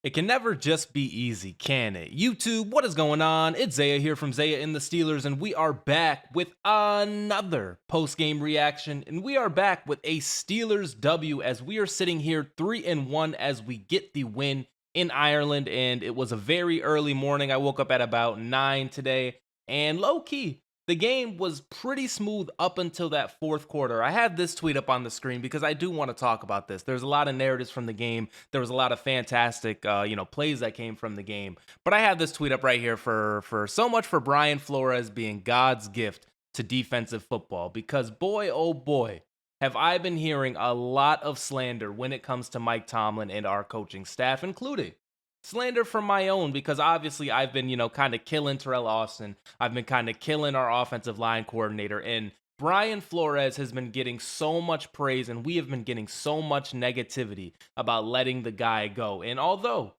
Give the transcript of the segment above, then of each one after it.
It can never just be easy, can it? YouTube, what is going on? It's Zaya here from Zaya&TheSteelers, and we are back with another post-game reaction, and we are back with a Steelers W as we are sitting here 3-1 as we get the win in Ireland, and it was a very early morning. I woke up at about 9 today, and low-key, the game was pretty smooth up until that fourth quarter. I had this tweet up on the screen because I do want to talk about this. There's a lot of narratives from the game. There was a lot of fantastic, plays that came from the game. But I have this tweet up right here for so much for Brian Flores being God's gift to defensive football. Because boy, oh boy, have I been hearing a lot of slander when it comes to Mike Tomlin and our coaching staff, including slander from my own, because obviously I've been, kind of killing Terrell Austin. I've been kind of killing our offensive line coordinator. And Brian Flores has been getting so much praise, and we have been getting so much negativity about letting the guy go. And although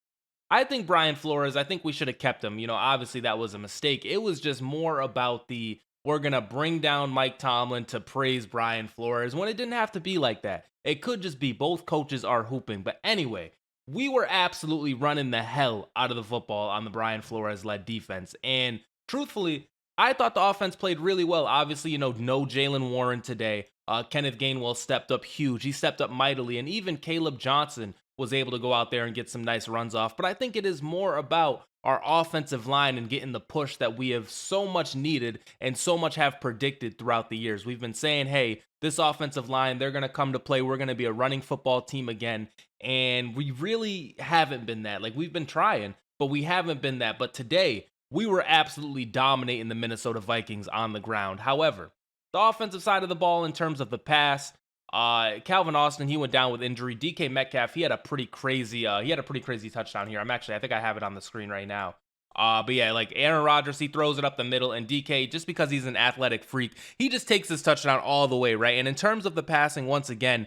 I think Brian Flores, I think we should have kept him. Obviously that was a mistake. It was just more about the we're going to bring down Mike Tomlin to praise Brian Flores when it didn't have to be like that. It could just be both coaches are hooping. But anyway, we were absolutely running the hell out of the football on the Brian Flores led defense. And truthfully, I thought the offense played really well. Obviously, no Jalen Warren today. Kenneth Gainwell stepped up huge. He stepped up mightily. And even Caleb Johnson was able to go out there and get some nice runs off. But I think it is more about our offensive line and getting the push that we have so much needed and so much have predicted throughout the years. We've been saying, hey, this offensive line, they're going to come to play. We're going to be a running football team again. And we really haven't been that. Like, we've been trying, but we haven't been that. But today, we were absolutely dominating the Minnesota Vikings on the ground. However, the offensive side of the ball in terms of the pass, Calvin Austin, he went down with injury. DK Metcalf, he had a pretty crazy touchdown here. I think I have it on the screen right now. But yeah, like Aaron Rodgers, he throws it up the middle, and DK, just because he's an athletic freak, he just takes this touchdown all the way, right? And in terms of the passing, once again,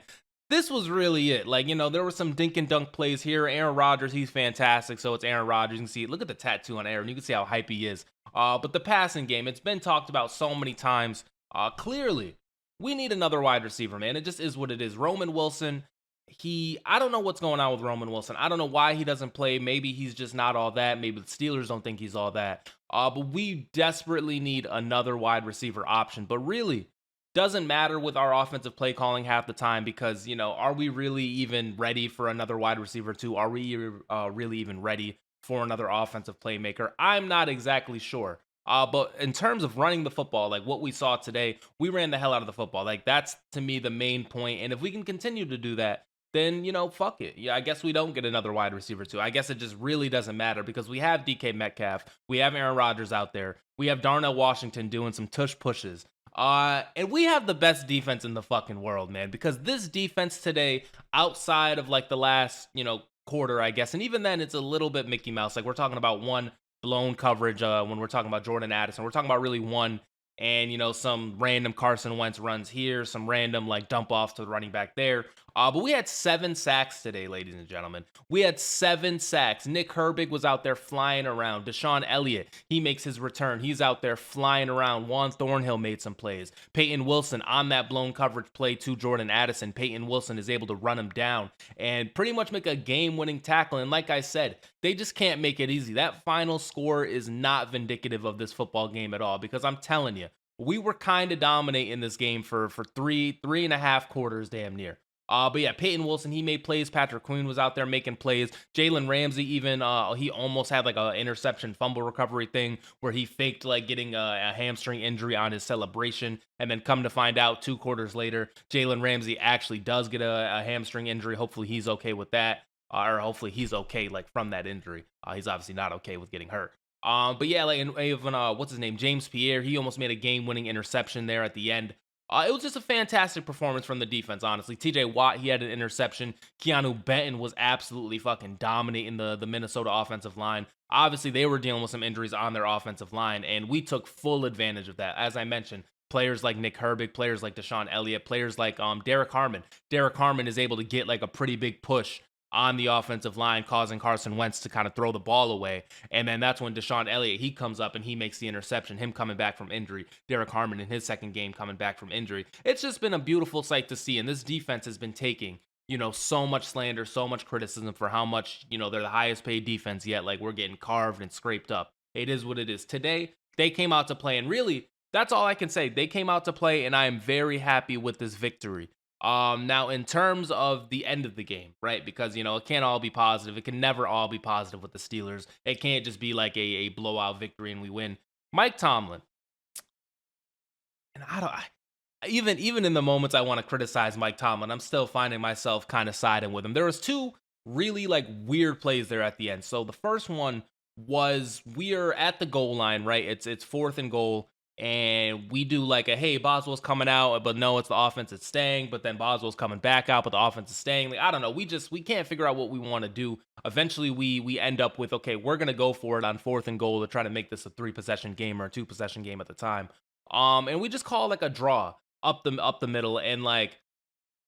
this was really it. Like, there were some dink and dunk plays here. Aaron Rodgers, he's fantastic. So it's Aaron Rodgers. You can see, look at the tattoo on Aaron. You can see how hype he is. But the passing game, it's been talked about so many times. Clearly, we need another wide receiver, man. It just is what it is. Roman Wilson, I don't know what's going on with Roman Wilson. I don't know why he doesn't play. Maybe he's just not all that. Maybe the Steelers don't think he's all that. But we desperately need another wide receiver option. But really, doesn't matter with our offensive play calling half the time because, are we really even ready for another wide receiver too? Are we really even ready for another offensive playmaker? I'm not exactly sure. But in terms of running the football, like what we saw today, we ran the hell out of the football. Like, that's to me the main point. And if we can continue to do that, then, fuck it. Yeah, I guess we don't get another wide receiver too. I guess it just really doesn't matter because we have DK Metcalf. We have Aaron Rodgers out there. We have Darnell Washington doing some tush pushes. And we have the best defense in the fucking world, man, because this defense today, outside of like the last, quarter, I guess, and even then it's a little bit Mickey Mouse. Like, we're talking about one blown coverage when we're talking about Jordan Addison. We're talking about really one and, some random Carson Wentz runs here, some random like dump offs to the running back there. But we had 7 sacks today, ladies and gentlemen. We had 7 sacks. Nick Herbig was out there flying around. Deshaun Elliott, he makes his return. He's out there flying around. Juan Thornhill made some plays. Peyton Wilson on that blown coverage play to Jordan Addison. Peyton Wilson is able to run him down and pretty much make a game-winning tackle. And like I said, they just can't make it easy. That final score is not vindicative of this football game at all because I'm telling you, we were kind of dominating this game for three and a half quarters damn near. But yeah, Peyton Wilson, he made plays. Patrick Queen was out there making plays. Jalen Ramsey even, he almost had like a interception fumble recovery thing where he faked like getting a hamstring injury on his celebration. And then come to find out 2 quarters later, Jalen Ramsey actually does get a hamstring injury. Hopefully he's okay with that. Or hopefully he's okay like from that injury. He's obviously not okay with getting hurt. But yeah, like even what's his name, James Pierre, he almost made a game-winning interception there at the end. It was just a fantastic performance from the defense, honestly. TJ Watt, he had an interception. Keanu Benton was absolutely fucking dominating the Minnesota offensive line. Obviously, they were dealing with some injuries on their offensive line, and we took full advantage of that. As I mentioned, players like Nick Herbig, players like Deshaun Elliott, players like Derek Harmon. Derek Harmon is able to get like a pretty big push on the offensive line, causing Carson Wentz to kind of throw the ball away. And then that's when Deshaun Elliott, he comes up and he makes the interception, him coming back from injury. Derek Harmon in his second game coming back from injury. It's just been a beautiful sight to see. And this defense has been taking, so much slander, so much criticism for how much, they're the highest paid defense, yet like we're getting carved and scraped up. It is what it is. Today, they came out to play, and really, that's all I can say. They came out to play, and I am very happy with this victory. Now in terms of the end of the game, right? Because it can't all be positive. It can never all be positive with the Steelers. It can't just be like a blowout victory and we win. Mike Tomlin, and I don't even in the moments I want to criticize Mike Tomlin, I'm still finding myself kind of siding with him. There was two really like weird plays there at the end. So the first one was we are at the goal line, right? It's fourth and goal, and we do like a hey, Boswell's coming out, but no, it's the offense that's staying. But then Boswell's coming back out, but the offense is staying. Like I don't know, we can't figure out what we want to do. Eventually, we end up with okay, we're gonna go for it on fourth and goal to try to make this a 3 possession game or a 2 possession game at the time. And we just call like a draw up the middle, and like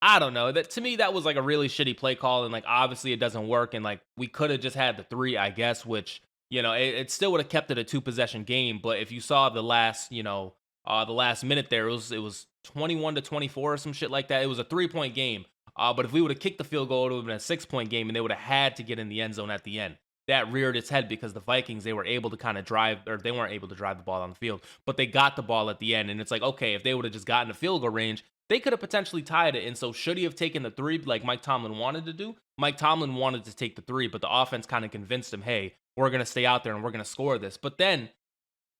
I don't know, that to me that was like a really shitty play call, and like obviously it doesn't work, and like we could have just had the three, I guess, which it still would have kept it a 2 possession game. But if you saw the last minute there, it was 21-24 or some shit like that. It was a 3 point game. But if we would have kicked the field goal, it would have been a 6 point game, and they would have had to get in the end zone at the end. That reared its head because the Vikings, they were able to kind of drive, or they weren't able to drive the ball on the field, but they got the ball at the end. And it's like, okay, if they would have just gotten a field goal range, they could have potentially tied it. And so should he have taken the three like Mike Tomlin wanted to do? Mike Tomlin wanted to take the three, but the offense kind of convinced him, hey, we're going to stay out there and we're going to score this. But then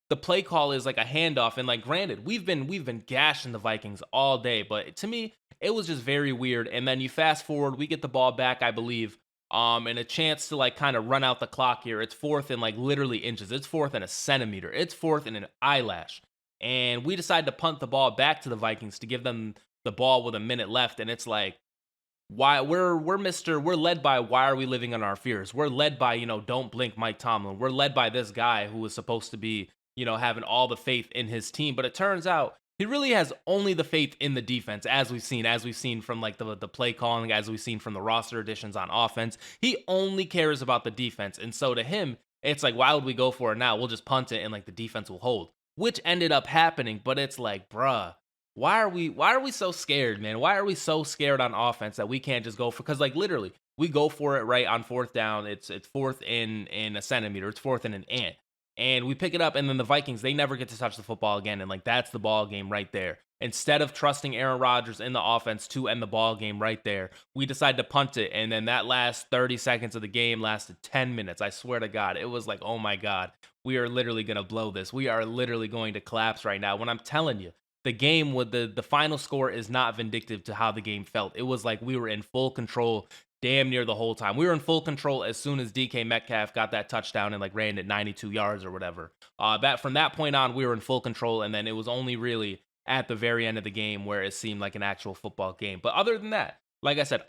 the play call is like a handoff, and like granted, we've been gashing the Vikings all day, but to me, it was just very weird. And then you fast forward, we get the ball back, I believe, and a chance to like kind of run out the clock here. It's fourth and like literally inches. It's fourth in a centimeter. It's fourth in an eyelash. And we decide to punt the ball back to the Vikings to give them the ball with a minute left. And it's like, why we're led by why are we living on our fears? We're led by, don't blink Mike Tomlin. We're led by this guy who was supposed to be, having all the faith in his team. But it turns out he really has only the faith in the defense, as we've seen from like the play calling, as we've seen from the roster additions on offense. He only cares about the defense. And so to him, it's like, why would we go for it now? We'll just punt it and like the defense will hold, which ended up happening. But it's like, bruh, why are we so scared, man? Why are we so scared on offense that we can't just go for, because like literally we go for it right on fourth down. It's fourth in a centimeter. It's fourth in an ant. And we pick it up, and then the Vikings, they never get to touch the football again. And like that's the ball game right there. Instead of trusting Aaron Rodgers in the offense to end the ball game right there, we decide to punt it. And then that last 30 seconds of the game lasted 10 minutes. I swear to God, it was like, oh my God, we are literally going to blow this. We are literally going to collapse right now. When I'm telling you, the game with the final score is not vindictive to how the game felt. It was like we were in full control damn near the whole time. We were in full control as soon as DK Metcalf got that touchdown and like ran it 92 yards or whatever. That from that point on, we were in full control, and then it was only really at the very end of the game where it seemed like an actual football game. But other than that, like I said,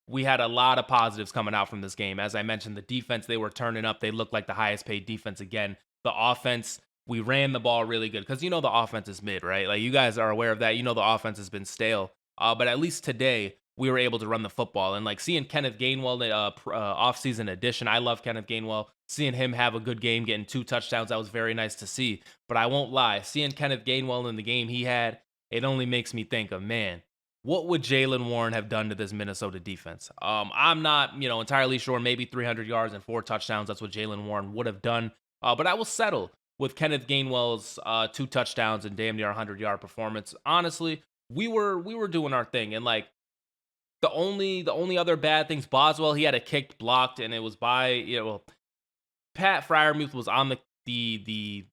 we had a lot of positives coming out from this game. As I mentioned, the defense, they were turning up. They looked like the highest paid defense again. The offense, we ran the ball really good because the offense is mid, right? Like you guys are aware of that. The offense has been stale. But at least today, we were able to run the football. And like seeing Kenneth Gainwell, offseason addition, I love Kenneth Gainwell. Seeing him have a good game, getting 2 touchdowns, that was very nice to see. But I won't lie, seeing Kenneth Gainwell in the game he had, it only makes me think of, man, what would Jaylen Warren have done to this Minnesota defense? I'm not, entirely sure. Maybe 300 yards and 4 touchdowns. That's what Jaylen Warren would have done. But I will settle with Kenneth Gainwell's 2 touchdowns and damn near 100-yard performance. Honestly, we were doing our thing, and like the only other bad things, Boswell, he had a kick blocked, and it was by Pat Fryermuth was on the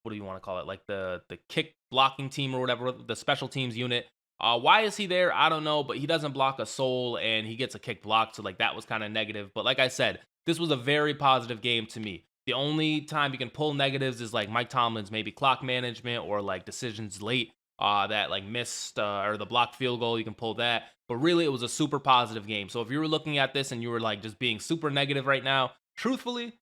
what do you want to call it, like the kick blocking team or whatever, the special teams unit. Why is he there? I don't know, but he doesn't block a soul, and he gets a kick blocked, so like that was kind of negative. But like I said, this was a very positive game to me. The only time you can pull negatives is like Mike Tomlin's maybe clock management or like decisions late that like missed or the blocked field goal. You can pull that. But really, it was a super positive game. So if you were looking at this and you were like just being super negative right now, truthfully,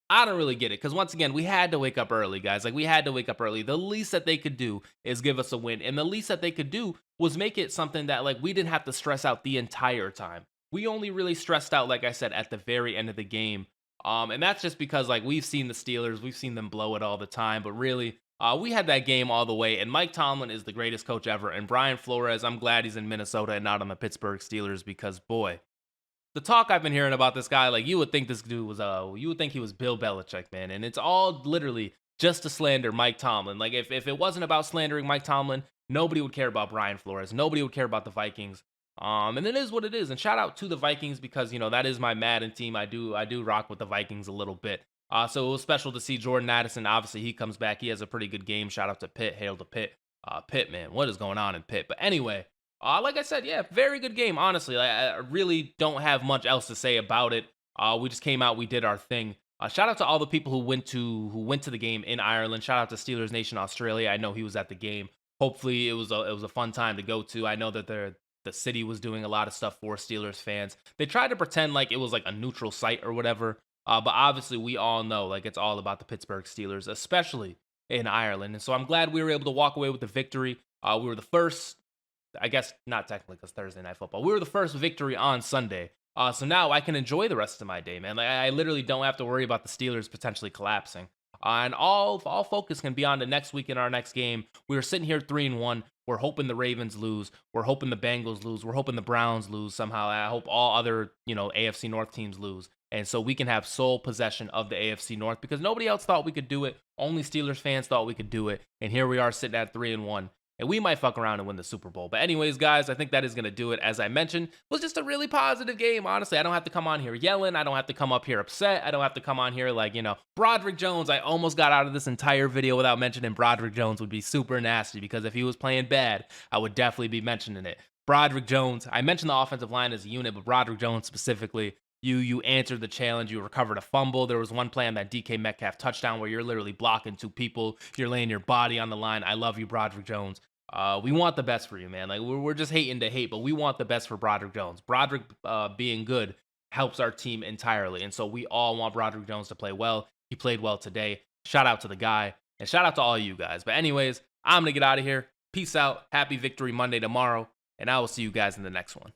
I don't really get it. Because once again, we had to wake up early, guys. Like we had to wake up early. The least that they could do is give us a win. And the least that they could do was make it something that like we didn't have to stress out the entire time. We only really stressed out, like I said, at the very end of the game. And that's just because like we've seen the Steelers, we've seen them blow it all the time. But really, We had that game all the way, and Mike Tomlin is the greatest coach ever. And Brian Flores, I'm glad he's in Minnesota and not on the Pittsburgh Steelers because, boy, the talk I've been hearing about this guy, like you would think this dude was you would think he was Bill Belichick, man. And it's all literally just to slander Mike Tomlin. Like if it wasn't about slandering Mike Tomlin, nobody would care about Brian Flores. Nobody would care about the Vikings. And it is what it is. And shout out to the Vikings because that is my Madden team. I do rock with the Vikings a little bit. So it was special to see Jordan Addison. Obviously, he comes back. He has a pretty good game. Shout out to Pitt. Hail to Pitt. Pitt, man, what is going on in Pitt? But anyway, like I said, yeah, very good game. Honestly, I really don't have much else to say about it. We just came out, we did our thing. Shout out to all the people who went to the game in Ireland. Shout out to Steelers Nation Australia. I know he was at the game. Hopefully, it was a fun time to go to. I know that the city was doing a lot of stuff for Steelers fans. They tried to pretend like it was like a neutral site or whatever. But obviously, we all know like it's all about the Pittsburgh Steelers, especially in Ireland. And so I'm glad we were able to walk away with the victory. We were the first. I guess not technically because Thursday Night Football. We were the first victory on Sunday. So now I can enjoy the rest of my day, man. Like I literally don't have to worry about the Steelers potentially collapsing. And all focus can be on the next week in our next game. We were sitting here 3-1. We're hoping the Ravens lose. We're hoping the Bengals lose. We're hoping the Browns lose somehow. I hope all other, AFC North teams lose. And so we can have sole possession of the AFC North because nobody else thought we could do it. Only Steelers fans thought we could do it. And here we are sitting at 3-1. And we might fuck around and win the Super Bowl. But anyways, guys, I think that is going to do it. As I mentioned, it was just a really positive game. Honestly, I don't have to come on here yelling. I don't have to come up here upset. I don't have to come on here like, Broderick Jones. I almost got out of this entire video without mentioning Broderick Jones would be super nasty because if he was playing bad, I would definitely be mentioning it. Broderick Jones, I mentioned the offensive line as a unit, but Broderick Jones specifically, you answered the challenge. You recovered a fumble. There was one play on that DK Metcalf touchdown where you're literally blocking two people. You're laying your body on the line. I love you, Broderick Jones. We want the best for you, man. Like we're just hating to hate, but we want the best for Broderick Jones. Broderick being good helps our team entirely, and so we all want Broderick Jones to play well. He played well today. Shout out to the guy, and shout out to all you guys. But anyways, I'm gonna get out of here. Peace out. Happy Victory Monday tomorrow, and I will see you guys in the next one.